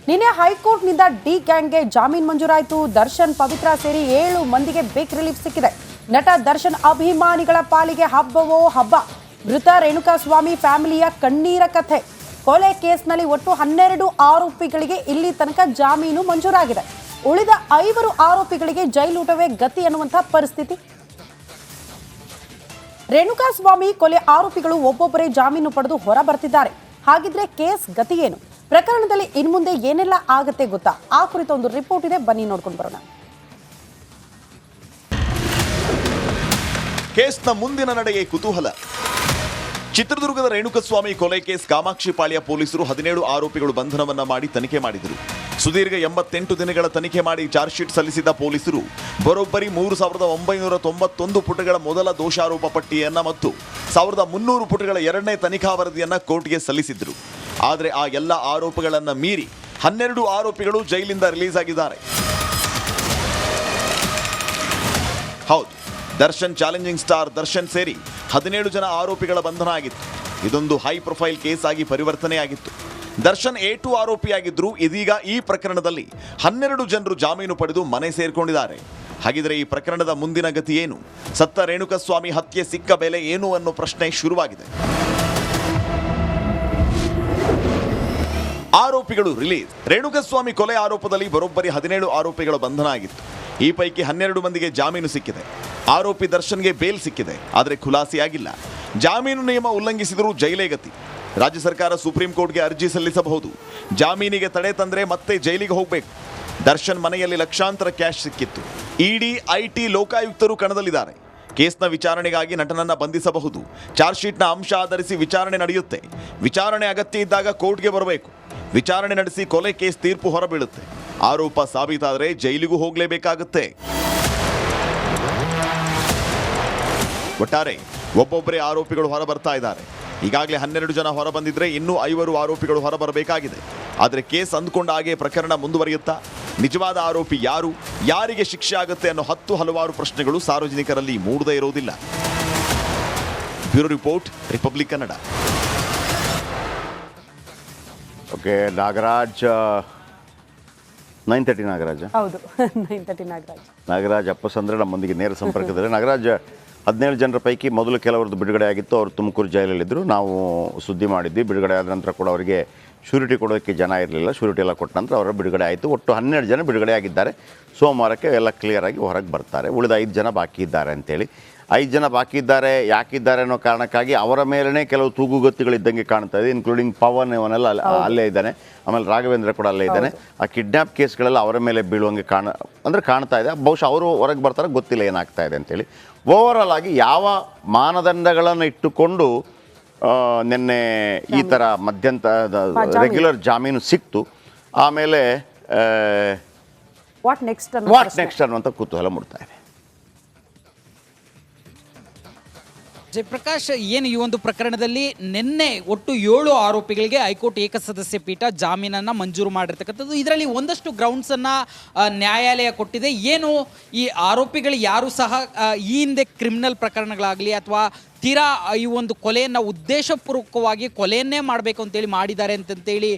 ನಿನ್ನೆ ಹೈಕೋರ್ಟ್ನಿಂದ ಡಿ ಗ್ಯಾಂಗ್ಗೆ ಜಾಮೀನು ಮಂಜೂರಾಯಿತು. ದರ್ಶನ್, ಪವಿತ್ರ ಸೇರಿ 7 ಮಂದಿಗೆ ಬೇಕ್ ರಿಲೀಫ್ ಸಿಕ್ಕಿದೆ. ನಟ ದರ್ಶನ್ ಅಭಿಮಾನಿಗಳ ಪಾಲಿಗೆ ಹಬ್ಬವೋ ಹಬ್ಬ. ಮೃತ ರೇಣುಕಾಸ್ವಾಮಿ ಫ್ಯಾಮಿಲಿಯ ಕಣ್ಣೀರ ಕಥೆ. ಕೊಲೆ ಕೇಸ್ನಲ್ಲಿ ಒಟ್ಟು 12 ಆರೋಪಿಗಳಿಗೆ ಇಲ್ಲಿ ತನಕ ಜಾಮೀನು ಮಂಜೂರಾಗಿದೆ. ಉಳಿದ 5 ಆರೋಪಿಗಳಿಗೆ ಜೈಲೂಟವೇ ಗತಿ ಅನ್ನುವಂಥ ಪರಿಸ್ಥಿತಿ. ರೇಣುಕಾಸ್ವಾಮಿ ಕೊಲೆ ಆರೋಪಿಗಳು ಒಬ್ಬೊಬ್ಬರೇ ಜಾಮೀನು ಪಡೆದು ಹೊರ ಬರ್ತಿದ್ದಾರೆ. ಹಾಗಿದ್ರೆ ಕೇಸ್ ಗತಿ ಏನು? ಪ್ರಕರಣದಲ್ಲಿ ಇನ್ಮುಂದೆ ಏನೆಲ್ಲ ಆಗತ್ತೆ ಗೊತ್ತಾ? ಆ ಕುರಿತ ಒಂದು ರಿಪೋರ್ಟ್ ಇದೆ, ಬನ್ನಿ ನೋಡ್ಕೊಂಡು ಬರೋಣ. ಕೇಸ್ನ ಮುಂದಿನ ನಡೆಗೆ ಕುತೂಹಲ. ಚಿತ್ರದುರ್ಗದ ರೇಣುಕಸ್ವಾಮಿ ಕೊಲೆ ಕೇಸ್ ಕಾಮಾಕ್ಷಿಪಾಳ್ಯ ಪೊಲೀಸರು 17 ಆರೋಪಿಗಳು ಬಂಧನವನ್ನ ಮಾಡಿ ತನಿಖೆ ಮಾಡಿದರು. ಸುದೀರ್ಘ 88 ದಿನಗಳ ತನಿಖೆ ಮಾಡಿ ಚಾರ್ಜ್ ಶೀಟ್ ಸಲ್ಲಿಸಿದ ಪೊಲೀಸರು ಬರೋಬ್ಬರಿ 3991 ಪುಟಗಳ ಮೊದಲ ದೋಷಾರೋಪ ಪಟ್ಟಿಯನ್ನ ಮತ್ತು 1300 ಪುಟಗಳ ಎರಡನೇ ತನಿಖಾ ವರದಿಯನ್ನ ಕೋರ್ಟ್ಗೆ ಸಲ್ಲಿಸಿದ್ರು. ಆದರೆ ಆ ಎಲ್ಲ ಆರೋಪಗಳನ್ನ ಮೀರಿ 12 ಆರೋಪಿಗಳು ಜೈಲಿಂದ ರಿಲೀಸ್ ಆಗಿದ್ದಾರೆ. ಹೌದು, ದರ್ಶನ್ ಚಾಲೆಂಜಿಂಗ್ ಸ್ಟಾರ್ ದರ್ಶನ್ ಸೇರಿ 17 ಜನ ಆರೋಪಿಗಳ ಬಂಧನ ಆಗಿತ್ತು. ಇದೊಂದು ಹೈ ಪ್ರೊಫೈಲ್ ಕೇಸ್ ಆಗಿ ಪರಿವರ್ತನೆಯಾಗಿತ್ತು. ದರ್ಶನ್ A2 ಆರೋಪಿಯಾಗಿದ್ರು. ಇದೀಗ ಈ ಪ್ರಕರಣದಲ್ಲಿ 12 ಜನರು ಜಾಮೀನು ಪಡೆದು ಮನೆ ಸೇರ್ಕೊಂಡಿದ್ದಾರೆ. ಹಾಗಿದ್ರೆ ಈ ಪ್ರಕರಣದ ಮುಂದಿನ ಗತಿ ಏನು? ಸತ್ತ ರೇಣುಕಸ್ವಾಮಿ ಹತ್ಯೆ ಸಿಕ್ಕ ಬೆಲೆ ಏನು ಅನ್ನೋ ಪ್ರಶ್ನೆ ಶುರುವಾಗಿದೆ. ಆರೋಪಿಗಳು ರಿಲೀಸ್. ರೇಣುಕಸ್ವಾಮಿ ಕೊಲೆ ಆರೋಪದಲ್ಲಿ ಬರೋಬ್ಬರಿ 17 ಆರೋಪಿಗಳ ಬಂಧನ ಆಗಿತ್ತು. ಈ ಪೈಕಿ 12 ಮಂದಿಗೆ ಜಾಮೀನು ಸಿಕ್ಕಿದೆ. ಆರೋಪಿ ದರ್ಶನ್ಗೆ ಬೇಲ್ ಸಿಕ್ಕಿದೆ, ಆದರೆ ಖುಲಾಸೆಯಾಗಿಲ್ಲ. ಜಾಮೀನು ನಿಯಮ ಉಲ್ಲಂಘಿಸಿದರೂ ಜೈಲೇ ಗತಿ. ರಾಜ್ಯ ಸರ್ಕಾರ ಸುಪ್ರೀಂ ಕೋರ್ಟ್ಗೆ ಅರ್ಜಿ ಸಲ್ಲಿಸಬಹುದು. ಜಾಮೀನಿಗೆ ತಡೆ ತಂದ್ರೆ ಮತ್ತೆ ಜೈಲಿಗೆ ಹೋಗಬೇಕು. ದರ್ಶನ್ ಮನೆಯಲ್ಲಿ ಲಕ್ಷಾಂತರ ಕ್ಯಾಶ್ ಸಿಕ್ಕಿತ್ತು. ಇಡಿ, ಐಟಿ, ಲೋಕಾಯುಕ್ತರು ಕಣದಲ್ಲಿದ್ದಾರೆ. ಕೇಸ್ನ ವಿಚಾರಣೆಗಾಗಿ ನಟನನ್ನ ಬಂಧಿಸಬಹುದು. ಚಾರ್ಜ್ ಶೀಟ್ನ ಅಂಶ ಆಧರಿಸಿ ವಿಚಾರಣೆ ನಡೆಯುತ್ತೆ. ವಿಚಾರಣೆ ಅಗತ್ಯ ಇದ್ದಾಗ ಕೋರ್ಟ್ಗೆ ಬರಬೇಕು. ವಿಚಾರಣೆ ನಡೆಸಿ ಕೊಲೆ ಕೇಸ್ ತೀರ್ಪು ಹೊರಬೀಳುತ್ತೆ. ಆರೋಪ ಸಾಬೀತಾದರೆ ಜೈಲಿಗೂ ಹೋಗಲೇಬೇಕಾಗುತ್ತೆ. ಒಟ್ಟಾರೆ ಒಬ್ಬೊಬ್ಬರೇ ಆರೋಪಿಗಳು ಹೊರ ಬರ್ತಾ ಇದ್ದಾರೆ. ಈಗಾಗಲೇ 12 ಜನ ಹೊರ ಬಂದಿದ್ರೆ ಇನ್ನೂ 5 ಆರೋಪಿಗಳು ಹೊರ ಬರಬೇಕಾಗಿದೆ. ಆದರೆ ಕೇಸ್ ಅಂದ್ಕೊಂಡ ಹಾಗೆ ಪ್ರಕರಣ ಮುಂದುವರಿಯುತ್ತಾ? ನಿಜವಾದ ಆರೋಪಿ ಯಾರು? ಯಾರಿಗೆ ಶಿಕ್ಷೆ ಆಗುತ್ತೆ ಅನ್ನೋ ಹಲವಾರು ಪ್ರಶ್ನೆಗಳು ಸಾರ್ವಜನಿಕರಲ್ಲಿ ಮೂಡದೇ ಇರೋದಿಲ್ಲ. Bureau report, republic Kannada. Okay, Nagaraj 9:30 Nagaraj. ಹೌದು, 9:30 ನಾಗರಾಜ್ ಅಪ್ಪಸಂದ್ರೆ ನಮ್ಮೊಂದಿಗೆ ನೇರ ಸಂಪರ್ಕದಲ್ಲಿ. ನಾಗರಾಜ್, 17 ಜನರ ಪೈಕಿ ಮೊದಲು ಕೆಲವರದ್ದು ಬಿಡುಗಡೆ ಆಗಿತ್ತು. ಅವರು ತುಮಕೂರು ಜೈಲಲ್ಲಿದ್ದರು. ನಾವು ಸುದ್ದಿ ಮಾಡಿದ್ವಿ. ಬಿಡುಗಡೆ ಆದ ನಂತರ ಕೂಡ ಅವರಿಗೆ ಶ್ಯೂರಿಟಿ ಕೊಡೋಕ್ಕೆ ಜನ ಇರಲಿಲ್ಲ. ಶ್ಯೂರಿಟಿ ಎಲ್ಲ ಕೊಟ್ಟ ನಂತರ ಅವರ ಬಿಡುಗಡೆ ಆಯಿತು. ಒಟ್ಟು 12 ಜನ ಬಿಡುಗಡೆ ಆಗಿದ್ದಾರೆ. ಸೋಮವಾರಕ್ಕೆ ಎಲ್ಲ ಕ್ಲಿಯರ್ ಆಗಿ ಹೊರಗೆ ಬರ್ತಾರೆ. ಉಳಿದ 5 ಜನ ಬಾಕಿ ಇದ್ದಾರೆ ಅಂತೇಳಿ. 5 ಜನ ಬಾಕಿ ಇದ್ದಾರೆ. ಯಾಕಿದ್ದಾರೆ ಅನ್ನೋ ಕಾರಣಕ್ಕಾಗಿ ಅವರ ಮೇಲೇ ಕೆಲವು ತೂಗುಗತ್ತಿಗಳಿದ್ದಂಗೆ ಕಾಣ್ತಾ ಇದೆ. ಇನ್ಕ್ಲೂಡಿಂಗ್ ಪವನ್, ಇವನೆಲ್ಲ ಅಲ್ಲೇ ಇದ್ದಾನೆ. ಆಮೇಲೆ ರಾಘವೇಂದ್ರ ಕೂಡ ಅಲ್ಲೇ ಇದ್ದಾನೆ. ಆ ಕಿಡ್ನ್ಯಾಪ್ ಕೇಸ್ಗಳೆಲ್ಲ ಅವರ ಮೇಲೆ ಬೀಳುವಂಗೆ ಕಾಣ್ತಾ ಇದೆ. ಬಹುಶಃ ಅವರು ಹೊರಗೆ ಬರ್ತಾರೆ, ಗೊತ್ತಿಲ್ಲ ಏನಾಗ್ತಾ ಇದೆ ಅಂತೇಳಿ. ಓವರಾಲ್ ಆಗಿ ಯಾವ ಮಾನದಂಡಗಳನ್ನು ಇಟ್ಟುಕೊಂಡು ನಿನ್ನೆ ಈ ಥರ ಮಧ್ಯಂತರ ರೆಗ್ಯುಲರ್ ಜಾಮೀನು ಸಿಕ್ತು, ಆಮೇಲೆ ವಾಟ್ ನೆಕ್ಸ್ಟ್ ಅನ್ನುವಂಥ ಕುತೂಹಲ ಮೂಡ್ತಾ ಇದೆ. ಜಯಪ್ರಕಾಶ್, ಏನು ಈ ಒಂದು ಪ್ರಕರಣದಲ್ಲಿ ನಿನ್ನೆ ಒಟ್ಟು 7 ಆರೋಪಿಗಳಿಗೆ ಹೈಕೋರ್ಟ್ ಏಕಸದಸ್ಯ ಪೀಠ ಜಾಮೀನನ್ನು ಮಂಜೂರು ಮಾಡಿರ್ತಕ್ಕಂಥದ್ದು. ಇದರಲ್ಲಿ ಒಂದಷ್ಟು ಗ್ರೌಂಡ್ಸನ್ನು ನ್ಯಾಯಾಲಯ ಕೊಟ್ಟಿದೆ. ಏನು ಈ ಆರೋಪಿಗಳು ಯಾರು ಸಹ ಈ ಹಿಂದೆ ಕ್ರಿಮಿನಲ್ ಪ್ರಕರಣಗಳಾಗಲಿ ಅಥವಾ ತೀರಾ ಈ ಒಂದು ಕೊಲೆಯನ್ನು ಉದ್ದೇಶಪೂರ್ವಕವಾಗಿ ಕೊಲೆಯನ್ನೇ ಮಾಡಬೇಕು ಅಂತೇಳಿ ಮಾಡಿದ್ದಾರೆ ಅಂತೇಳಿ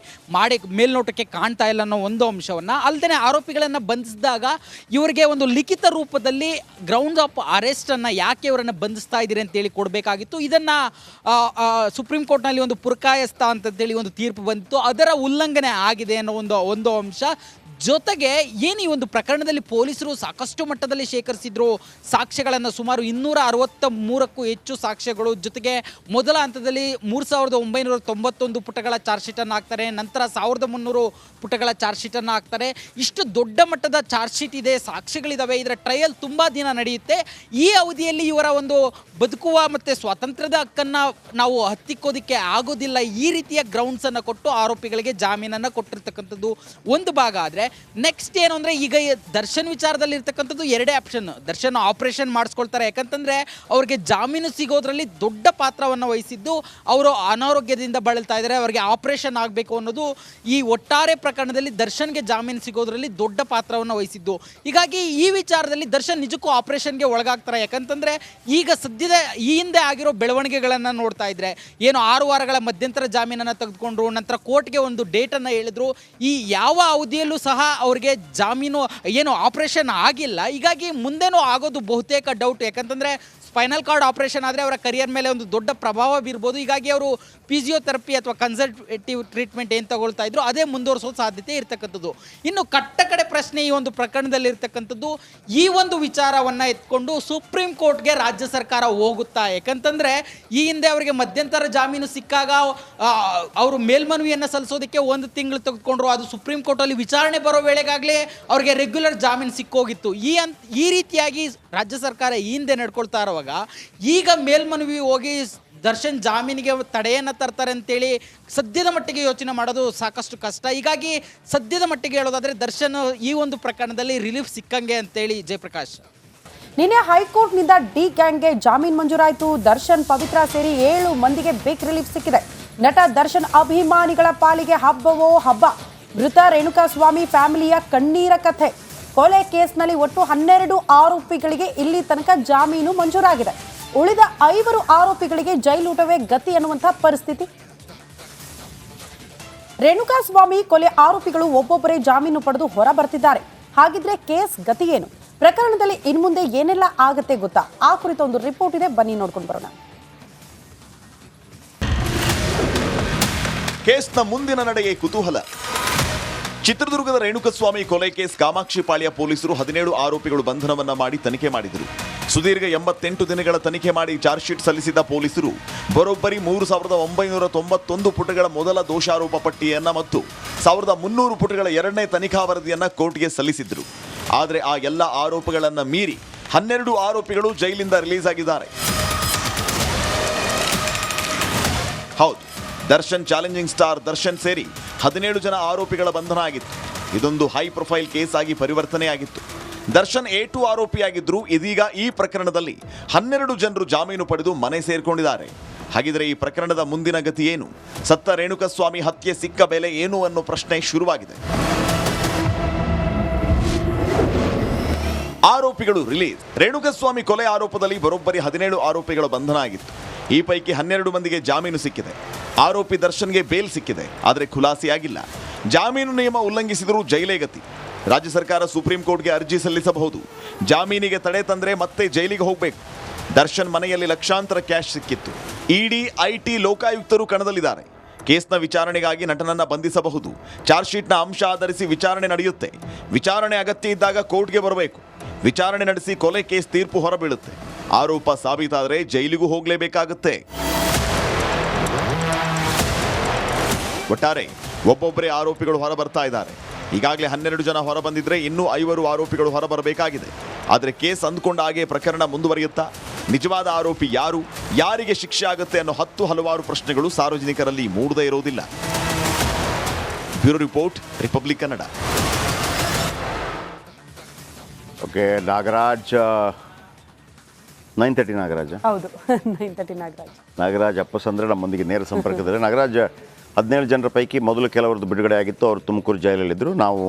ಮೇಲ್ನೋಟಕ್ಕೆ ಕಾಣ್ತಾ ಇಲ್ಲ ಅನ್ನೋ ಒಂದು ಅಂಶವನ್ನು ಅಲ್ಲದೆ ಆರೋಪಿಗಳನ್ನು ಬಂಧಿಸಿದಾಗ ಇವರಿಗೆ ಒಂದು ಲಿಖಿತ ರೂಪದಲ್ಲಿ ಗ್ರೌಂಡ್ಸ್ ಆಫ್ ಅರೆಸ್ಟನ್ನು ಯಾಕೆ ಇವರನ್ನು ಬಂಧಿಸ್ತಾ ಇದ್ದೀರಿ ಅಂತೇಳಿ ಕೊಡಬೇಕಾಗಿತ್ತು. ಇದನ್ನು ಸುಪ್ರೀಂ ಕೋರ್ಟ್ನಲ್ಲಿ ಒಂದು ಪುರಕಾಯಸ್ಥ ಅಂತೇಳಿ ಒಂದು ತೀರ್ಪು ಬಂದಿತ್ತು. ಅದರ ಉಲ್ಲಂಘನೆ ಆಗಿದೆ ಅನ್ನೋ ಒಂದು ಅಂಶ. ಜೊತೆಗೆ ಏನು ಈ ಒಂದು ಪ್ರಕರಣದಲ್ಲಿ ಪೊಲೀಸರು ಸಾಕಷ್ಟು ಮಟ್ಟದಲ್ಲಿ ಶೇಖರಿಸಿದ್ರು ಸಾಕ್ಷ್ಯಗಳನ್ನು, ಸುಮಾರು 263ಕ್ಕೂ ಹೆಚ್ಚು ಸಾಕ್ಷ್ಯಗಳು. ಜೊತೆಗೆ ಮೊದಲ ಹಂತದಲ್ಲಿ 3991 ಪುಟಗಳ ಚಾರ್ಜ್ ಶೀಟನ್ನು ಹಾಕ್ತಾರೆ. ನಂತರ 1300 ಪುಟಗಳ ಚಾರ್ಜ್ ಶೀಟನ್ನು ಹಾಕ್ತಾರೆ. ಇಷ್ಟು ದೊಡ್ಡ ಮಟ್ಟದ ಚಾರ್ಜ್ ಶೀಟ್ ಇದೆ, ಸಾಕ್ಷ್ಯಗಳಿದ್ದಾವೆ. ಇದರ ಟ್ರಯಲ್ ತುಂಬ ದಿನ ನಡೆಯುತ್ತೆ. ಈ ಅವಧಿಯಲ್ಲಿ ಇವರ ಒಂದು ಬದುಕುವ ಮತ್ತು ಸ್ವಾತಂತ್ರ್ಯದ ಹಕ್ಕನ್ನು ನಾವು ಹತ್ತಿಕ್ಕೋದಕ್ಕೆ ಆಗೋದಿಲ್ಲ. ಈ ರೀತಿಯ ಗ್ರೌಂಡ್ಸನ್ನು ಕೊಟ್ಟು ಆರೋಪಿಗಳಿಗೆ ಜಾಮೀನನ್ನು ಕೊಟ್ಟಿರ್ತಕ್ಕಂಥದ್ದು ಒಂದು ಭಾಗ. ಆದರೆ ನೆಕ್ಸ್ಟ್ ಏನು ಅಂದರೆ, ಈಗ ದರ್ಶನ್ ವಿಚಾರದಲ್ಲಿ ಇರ್ತಕ್ಕಂಥದ್ದು 2 ಆಪ್ಷನ್. ದರ್ಶನ್ ಆಪರೇಷನ್ ಮಾಡಿಸ್ಕೊಳ್ತಾರೆ, ಯಾಕಂತಂದರೆ ಅವ್ರಿಗೆ ಜಾಮೀನು ಸಿಗೋದು ಸಿಗೋದ್ರಲ್ಲಿ ದೊಡ್ಡ ಪಾತ್ರವನ್ನು ವಹಿಸಿದ್ದು. ಅವರು ಅನಾರೋಗ್ಯದಿಂದ ಬಳಲ್ತಾ ಇದ್ದಾರೆ, ಅವರಿಗೆ ಆಪರೇಷನ್ ಆಗಬೇಕು ಅನ್ನೋದು ಈ ಒಟ್ಟಾರೆ ಪ್ರಕರಣದಲ್ಲಿ ದರ್ಶನ್ಗೆ ಜಾಮೀನು ಸಿಗೋದ್ರಲ್ಲಿ ದೊಡ್ಡ ಪಾತ್ರವನ್ನು ವಹಿಸಿದ್ದು. ಹೀಗಾಗಿ ಈ ವಿಚಾರದಲ್ಲಿ ದರ್ಶನ್ ನಿಜಕ್ಕೂ ಆಪರೇಷನ್ಗೆ ಒಳಗಾಗ್ತಾರೆ. ಯಾಕಂತಂದರೆ ಈಗ ಸದ್ಯದ ಈ ಹಿಂದೆ ಆಗಿರೋ ಬೆಳವಣಿಗೆಗಳನ್ನು ನೋಡ್ತಾ ಇದ್ರೆ, ಏನು 6 ವಾರಗಳ ಮಧ್ಯಂತರ ಜಾಮೀನನ್ನು ತೆಗೆದುಕೊಂಡ್ರು, ನಂತರ ಕೋರ್ಟ್ಗೆ ಒಂದು ಡೇಟನ್ನು ಹೇಳಿದ್ರು. ಈ ಯಾವ ಅವಧಿಯಲ್ಲೂ ಸಹ ಅವರಿಗೆ ಜಾಮೀನು ಏನು ಆಪರೇಷನ್ ಆಗಿಲ್ಲ. ಹೀಗಾಗಿ ಮುಂದೇನೂ ಆಗೋದು ಬಹುತೇಕ ಡೌಟ್. ಯಾಕಂತಂದರೆ ಸ್ಪೈನಲ್ ಕಾರ್ಡ್ ಆಪರೇಷನ್ ಆದರೆ ಅವರ ಕರಿಯರ್ ಮೇಲೆ ಒಂದು ದೊಡ್ಡ ಪ್ರಭಾವ ಬೀರ್ಬೋದು. ಹೀಗಾಗಿ ಅವರು ಫಿಸಿಯೋಥೆರಪಿ ಅಥವಾ ಕನ್ಸಲ್ಟೇಟಿವ್ ಟ್ರೀಟ್ಮೆಂಟ್ ಏನು ತಗೊಳ್ತಾ ಇದ್ರು ಅದೇ ಮುಂದುವರಿಸೋ ಸಾಧ್ಯತೆ ಇರ್ತಕ್ಕಂಥದ್ದು. ಇನ್ನು ಕಟ್ಟಕಡೆ ಪ್ರಶ್ನೆ ಈ ಒಂದು ಪ್ರಕರಣದಲ್ಲಿ ಇರ್ತಕ್ಕಂಥದ್ದು, ಈ ಒಂದು ವಿಚಾರವನ್ನು ಎತ್ಕೊಂಡು ಸುಪ್ರೀಂ ಕೋರ್ಟ್ಗೆ ರಾಜ್ಯ ಸರ್ಕಾರ ಹೋಗುತ್ತಾ? ಯಾಕಂತಂದರೆ ಈ ಹಿಂದೆ ಅವರಿಗೆ ಮಧ್ಯಂತರ ಜಾಮೀನು ಸಿಕ್ಕಾಗ ಅವರು ಮೇಲ್ಮನವಿಯನ್ನು ಸಲ್ಲಿಸೋದಕ್ಕೆ 1 ತಿಂಗಳು ತೆಗೆದುಕೊಂಡ್ರು. ಅದು ಸುಪ್ರೀಂ ಕೋರ್ಟಲ್ಲಿ ವಿಚಾರಣೆ ಬರೋ ವೇಳೆಗಾಗಲೇ ಅವರಿಗೆ ರೆಗ್ಯುಲರ್ ಜಾಮೀನು ಸಿಕ್ಕೋಗಿತ್ತು. ಈ ರೀತಿಯಾಗಿ ರಾಜ್ಯ ಸರ್ಕಾರ ಈ ಹಿಂದೆ ನಡ್ಕೊಳ್ತಾ ಇರುವಾಗ ಈಗ ಮೇಲ್ಮನವಿ ಹೋಗಿ ದರ್ಶನ್ ಜಾಮೀನಿಗೆ ತಡೆಯನ್ನು ತರ್ತಾರೆ ಅಂತೇಳಿ ಸದ್ಯದ ಮಟ್ಟಿಗೆ ಯೋಚನೆ ಮಾಡೋದು ಸಾಕಷ್ಟು ಕಷ್ಟ. ಹೀಗಾಗಿ ಸದ್ಯದ ಮಟ್ಟಿಗೆ ಹೇಳೋದಾದರೆ ದರ್ಶನ್ ಈ ಒಂದು ಪ್ರಕರಣದಲ್ಲಿ ರಿಲೀಫ್ ಸಿಕ್ಕಂಗೆ ಅಂತೇಳಿ ಜಯಪ್ರಕಾಶ್. ನಿನ್ನೆ ಹೈಕೋರ್ಟ್ನಿಂದ ಡಿ ಗ್ಯಾಂಗ್ಗೆ ಜಾಮೀನು ಮಂಜೂರಾಯಿತು. ದರ್ಶನ್ ಪವಿತ್ರ ಸೇರಿ 7 ಮಂದಿಗೆ ಬಿಗ್ ರಿಲೀಫ್ ಸಿಕ್ಕಿದೆ. ನಟ ದರ್ಶನ್ ಅಭಿಮಾನಿಗಳ ಪಾಲಿಗೆ ಹಬ್ಬವೋ ಹಬ್ಬ. ಮೃತ ರೇಣುಕಾಸ್ವಾಮಿ ಫ್ಯಾಮಿಲಿಯ ಕಣ್ಣೀರ ಕಥೆ. ಕೊಲೆ ಕೇಸ್ನಲ್ಲಿ ಒಟ್ಟು 12 ಆರೋಪಿಗಳಿಗೆ ಇಲ್ಲಿ ತನಕ ಜಾಮೀನು ಮಂಜೂರಾಗಿದೆ. ಉಳಿದ 5 ಆರೋಪಿಗಳಿಗೆ ಜೈಲೂಟವೇ ಗತಿ ಅನ್ನುವಂಥ ಪರಿಸ್ಥಿತಿ. ರೇಣುಕಾಸ್ವಾಮಿ ಕೊಲೆ ಆರೋಪಿಗಳು ಒಬ್ಬೊಬ್ಬರೇ ಜಾಮೀನು ಪಡೆದು ಹೊರ ಬರ್ತಿದ್ದಾರೆ. ಹಾಗಿದ್ರೆ ಕೇಸ್ ಗತಿ ಏನು? ಪ್ರಕರಣದಲ್ಲಿ ಇನ್ಮುಂದೆ ಏನೆಲ್ಲ ಆಗತ್ತೆ ಗೊತ್ತಾ? ಆ ಕುರಿತ ಒಂದು ರಿಪೋರ್ಟ್ ಇದೆ, ಬನ್ನಿ ನೋಡ್ಕೊಂಡು ಬರೋಣ. ಕೇಸ್ನ ಮುಂದಿನ ನಡೆಗೆ ಕುತೂಹಲ. ಚಿತ್ರದುರ್ಗದ ರೇಣುಕಸ್ವಾಮಿ ಕೊಲೆ ಕೇಸ್ ಕಾಮಾಕ್ಷಿಪಾಳ್ಯ ಪೊಲೀಸರು 17 ಆರೋಪಿಗಳು ಬಂಧನವನ್ನ ಮಾಡಿ ತನಿಖೆ ಮಾಡಿದರು. ಸುದೀರ್ಘ 88 ದಿನಗಳ ತನಿಖೆ ಮಾಡಿ ಚಾರ್ಜ್ ಶೀಟ್ ಸಲ್ಲಿಸಿದ ಪೊಲೀಸರು ಬರೋಬ್ಬರಿ 3991 ಪುಟಗಳ ಮೊದಲ ದೋಷಾರೋಪ ಪಟ್ಟಿಯನ್ನ ಮತ್ತು 1300 ಪುಟಗಳ 2ನೇ ತನಿಖಾ ವರದಿಯನ್ನ ಕೋರ್ಟ್ಗೆ ಸಲ್ಲಿಸಿದ್ರು. ಆದರೆ ಆ ಎಲ್ಲ ಆರೋಪಗಳನ್ನ ಮೀರಿ 12 ಆರೋಪಿಗಳು ಜೈಲಿಂದ ರಿಲೀಸ್ ಆಗಿದ್ದಾರೆ. ಹೌದು, ದರ್ಶನ್ ಚಾಲೆಂಜಿಂಗ್ ಸ್ಟಾರ್ ದರ್ಶನ್ ಸೇರಿ 17 ಜನ ಆರೋಪಿಗಳ ಬಂಧನ ಆಗಿತ್ತು. ಇದೊಂದು ಹೈ ಪ್ರೊಫೈಲ್ ಕೇಸ್ ಆಗಿ ಪರಿವರ್ತನೆಯಾಗಿತ್ತು. ದರ್ಶನ್ A2 ಆರೋಪಿಯಾಗಿದ್ರು. ಇದೀಗ ಈ ಪ್ರಕರಣದಲ್ಲಿ 12 ಜನರು ಜಾಮೀನು ಪಡೆದು ಮನೆ ಸೇರ್ಕೊಂಡಿದ್ದಾರೆ. ಹಾಗಿದ್ರೆ ಈ ಪ್ರಕರಣದ ಮುಂದಿನ ಗತಿ ಏನು? ಸತ್ತ ರೇಣುಕಸ್ವಾಮಿ ಹತ್ಯೆ ಸಿಕ್ಕ ಬೆಲೆ ಏನು ಅನ್ನೋ ಪ್ರಶ್ನೆ ಶುರುವಾಗಿದೆ. ಆರೋಪಿಗಳು ರಿಲೀಸ್. ರೇಣುಕಸ್ವಾಮಿ ಕೊಲೆ ಆರೋಪದಲ್ಲಿ ಬರೋಬ್ಬರಿ 17 ಆರೋಪಿಗಳ ಬಂಧನ ಆಗಿತ್ತು. ಈ ಪೈಕಿ 12 ಮಂದಿಗೆ ಜಾಮೀನು ಸಿಕ್ಕಿದೆ. ಆರೋಪಿ ದರ್ಶನ್ಗೆ ಬೇಲ್ ಸಿಕ್ಕಿದೆ, ಆದರೆ ಖುಲಾಸೆಯಾಗಿಲ್ಲ. ಜಾಮೀನು ನಿಯಮ ಉಲ್ಲಂಘಿಸಿದರೂ ಜೈಲೇ ಗತಿ. ರಾಜ್ಯ ಸರ್ಕಾರ ಸುಪ್ರೀಂ ಕೋರ್ಟ್ಗೆ ಅರ್ಜಿ ಸಲ್ಲಿಸಬಹುದು. ಜಾಮೀನಿಗೆ ತಡೆ ತಂದ್ರೆ ಮತ್ತೆ ಜೈಲಿಗೆ ಹೋಗಬೇಕು. ದರ್ಶನ್ ಮನೆಯಲ್ಲಿ ಲಕ್ಷಾಂತರ ಕ್ಯಾಶ್ ಸಿಕ್ಕಿತ್ತು. ಇಡಿ, ಐಟಿ, ಲೋಕಾಯುಕ್ತರು ಕಣದಲ್ಲಿದ್ದಾರೆ. ಕೇಸ್ನ ವಿಚಾರಣೆಗಾಗಿ ನಟನನ್ನ ಬಂಧಿಸಬಹುದು. ಚಾರ್ಜ್ ಶೀಟ್ನ ಅಂಶ ಆಧರಿಸಿ ವಿಚಾರಣೆ ನಡೆಯುತ್ತೆ. ವಿಚಾರಣೆ ಅಗತ್ಯ ಇದ್ದಾಗ ಕೋರ್ಟ್ಗೆ ಬರಬೇಕು. ವಿಚಾರಣೆ ನಡೆಸಿ ಕೊಲೆ ಕೇಸ್ ತೀರ್ಪು ಹೊರಬೀಳುತ್ತೆ. ಆರೋಪ ಸಾಬೀತಾದರೆ ಜೈಲಿಗೂ ಹೋಗಲೇಬೇಕಾಗುತ್ತೆ. ಒಟ್ಟಾರೆ ಒಬ್ಬೊಬ್ಬರೇ ಆರೋಪಿಗಳು ಹೊರ ಬರ್ತಾ ಇದ್ದಾರೆ. ಈಗಾಗಲೇ 12 ಜನ ಹೊರ ಬಂದಿದ್ರೆ ಇನ್ನೂ 5 ಆರೋಪಿಗಳು ಹೊರ ಬರಬೇಕಾಗಿದೆ. ಆದರೆ ಕೇಸ್ ಅಂದ್ಕೊಂಡ ಹಾಗೆ ಪ್ರಕರಣ ಮುಂದುವರಿಯುತ್ತಾ? ನಿಜವಾದ ಆರೋಪಿ ಯಾರು? ಯಾರಿಗೆ ಶಿಕ್ಷೆ ಆಗುತ್ತೆ ಅನ್ನೋ ಹಲವಾರು ಪ್ರಶ್ನೆಗಳು ಸಾರ್ವಜನಿಕರಲ್ಲಿ ಮೂಡದೇ ಇರೋದಿಲ್ಲ. Bureau report, republic Kannada. Okay, Nagaraj 9:30 Nagaraj. ಹೌದು, 9:30 ನಾಗರಾಜ್ ಅಪ್ಪಸಂದ್ರೆ ನಮ್ಮೊಂದಿಗೆ ನೇರ ಸಂಪರ್ಕದಲ್ಲಿ. ನಾಗರಾಜ್, 17 ಜನರ ಪೈಕಿ ಮೊದಲು ಕೆಲವರದ್ದು ಬಿಡುಗಡೆ ಆಗಿತ್ತು. ಅವರು ತುಮಕೂರು ಜೈಲಲ್ಲಿದ್ದರು. ನಾವು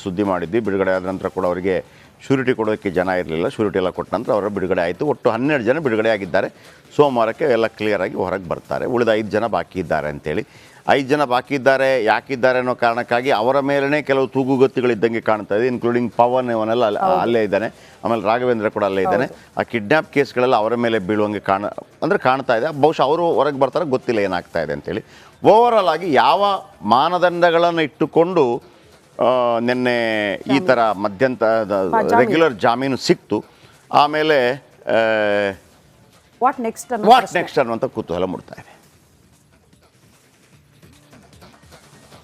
ಸುದ್ದಿ ಮಾಡಿದ್ವಿ. ಬಿಡುಗಡೆ ಆದ ನಂತರ ಕೂಡ ಅವರಿಗೆ ಶ್ಯೂರಿಟಿ ಕೊಡೋಕ್ಕೆ ಜನ ಇರಲಿಲ್ಲ. ಶ್ಯೂರಿಟಿ ಎಲ್ಲ ಕೊಟ್ಟ ನಂತರ ಅವರ ಬಿಡುಗಡೆ ಆಯಿತು. ಒಟ್ಟು 12 ಜನ ಬಿಡುಗಡೆ ಆಗಿದ್ದಾರೆ. ಸೋಮವಾರಕ್ಕೆ ಎಲ್ಲ ಕ್ಲಿಯರ್ ಆಗಿ ಹೊರಗೆ ಬರ್ತಾರೆ. ಉಳಿದ 5 ಜನ ಬಾಕಿ ಇದ್ದಾರೆ ಅಂತೇಳಿ. 5 ಜನ ಬಾಕಿ ಇದ್ದಾರೆ. ಯಾಕಿದ್ದಾರೆ ಅನ್ನೋ ಕಾರಣಕ್ಕಾಗಿ ಅವರ ಮೇಲೇ ಕೆಲವು ತೂಗುಗತ್ತಿಗಳಿದ್ದಂಗೆ ಕಾಣ್ತಾ ಇದೆ. ಇನ್ಕ್ಲೂಡಿಂಗ್ ಪವನ್, ಇವನೆಲ್ಲ ಅಲ್ಲೇ ಇದ್ದಾನೆ. ಆಮೇಲೆ ರಾಘವೇಂದ್ರ ಕೂಡ ಅಲ್ಲೇ ಇದ್ದಾನೆ. ಆ ಕಿಡ್ನ್ಯಾಪ್ ಕೇಸ್ಗಳೆಲ್ಲ ಅವರ ಮೇಲೆ ಬೀಳುವಂಗೆ ಕಾಣ್ತಾ ಇದೆ. ಬಹುಶಃ ಅವರು ಹೊರಗೆ ಬರ್ತಾರೆ, ಗೊತ್ತಿಲ್ಲ ಏನಾಗ್ತಾ ಇದೆ ಅಂತೇಳಿ. ಓವರಾಲ್ ಆಗಿ ಯಾವ ಮಾನದಂಡಗಳನ್ನು ಇಟ್ಟುಕೊಂಡು ನಿನ್ನೆ ಈ ಥರ ಮಧ್ಯಂತರ ರೆಗ್ಯುಲರ್ ಜಾಮೀನು ಸಿಕ್ತು, ಆಮೇಲೆ ವಾಟ್ ನೆಕ್ಸ್ಟ್ ಅನ್ನುವಂಥ ಕುತೂಹಲ ಮೂಡ್ತಾ ಇದೆ.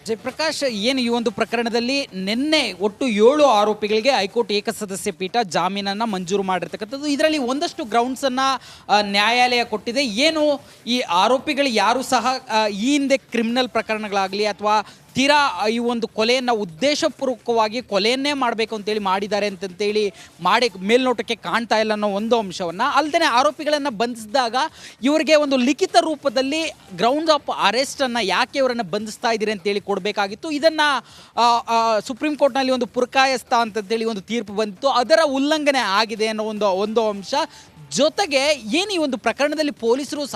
ಜಯಪ್ರಕಾಶ್, ಏನು ಈ ಒಂದು ಪ್ರಕರಣದಲ್ಲಿ ನಿನ್ನೆ ಒಟ್ಟು 7 ಆರೋಪಿಗಳಿಗೆ ಹೈಕೋರ್ಟ್ ಏಕಸದಸ್ಯ ಪೀಠ ಜಾಮೀನನ್ನು ಮಂಜೂರು ಮಾಡಿರ್ತಕ್ಕಂಥದ್ದು. ಇದರಲ್ಲಿ ಒಂದಷ್ಟು ಗ್ರೌಂಡ್ಸನ್ನು ನ್ಯಾಯಾಲಯ ಕೊಟ್ಟಿದೆ. ಏನು ಈ ಆರೋಪಿಗಳು ಯಾರು ಸಹ ಈ ಹಿಂದೆ ಕ್ರಿಮಿನಲ್ ಪ್ರಕರಣಗಳಾಗಲಿ ಅಥವಾ ತೀರಾ ಈ ಒಂದು ಕೊಲೆಯನ್ನು ಉದ್ದೇಶಪೂರ್ವಕವಾಗಿ ಕೊಲೆಯನ್ನೇ ಮಾಡಬೇಕು ಅಂತೇಳಿ ಮಾಡಿದ್ದಾರೆ ಅಂತಂತೇಳಿ ಮಾಡಿ ಮೇಲ್ನೋಟಕ್ಕೆ ಕಾಣ್ತಾ ಇಲ್ಲ ಅನ್ನೋ ಒಂದು ಅಂಶವನ್ನು ಅಲ್ಲದೆ ಆರೋಪಿಗಳನ್ನು ಬಂಧಿಸಿದಾಗ ಇವರಿಗೆ ಒಂದು ಲಿಖಿತ ರೂಪದಲ್ಲಿ ಗ್ರೌಂಡ್ ಆಫ್ ಅರೆಸ್ಟನ್ನು ಯಾಕೆ ಇವರನ್ನು ಬಂಧಿಸ್ತಾ ಇದ್ದೀರಿ ಅಂತೇಳಿ ಕೊಡಬೇಕಾಗಿತ್ತು. ಇದನ್ನು ಸುಪ್ರೀಂ ಕೋರ್ಟ್ನಲ್ಲಿ ಒಂದು ಪುರಕಾಯಸ್ತ ಅಂತಂತೇಳಿ ಒಂದು ತೀರ್ಪು ಬಂತು, ಅದರ ಉಲ್ಲಂಘನೆ ಆಗಿದೆ ಅನ್ನೋ ಒಂದು ಅಂಶ. ಜೊತೆಗೆ ಏನು ಈ ಒಂದು ಪ್ರಕರಣದಲ್ಲಿ ಪೊಲೀಸರು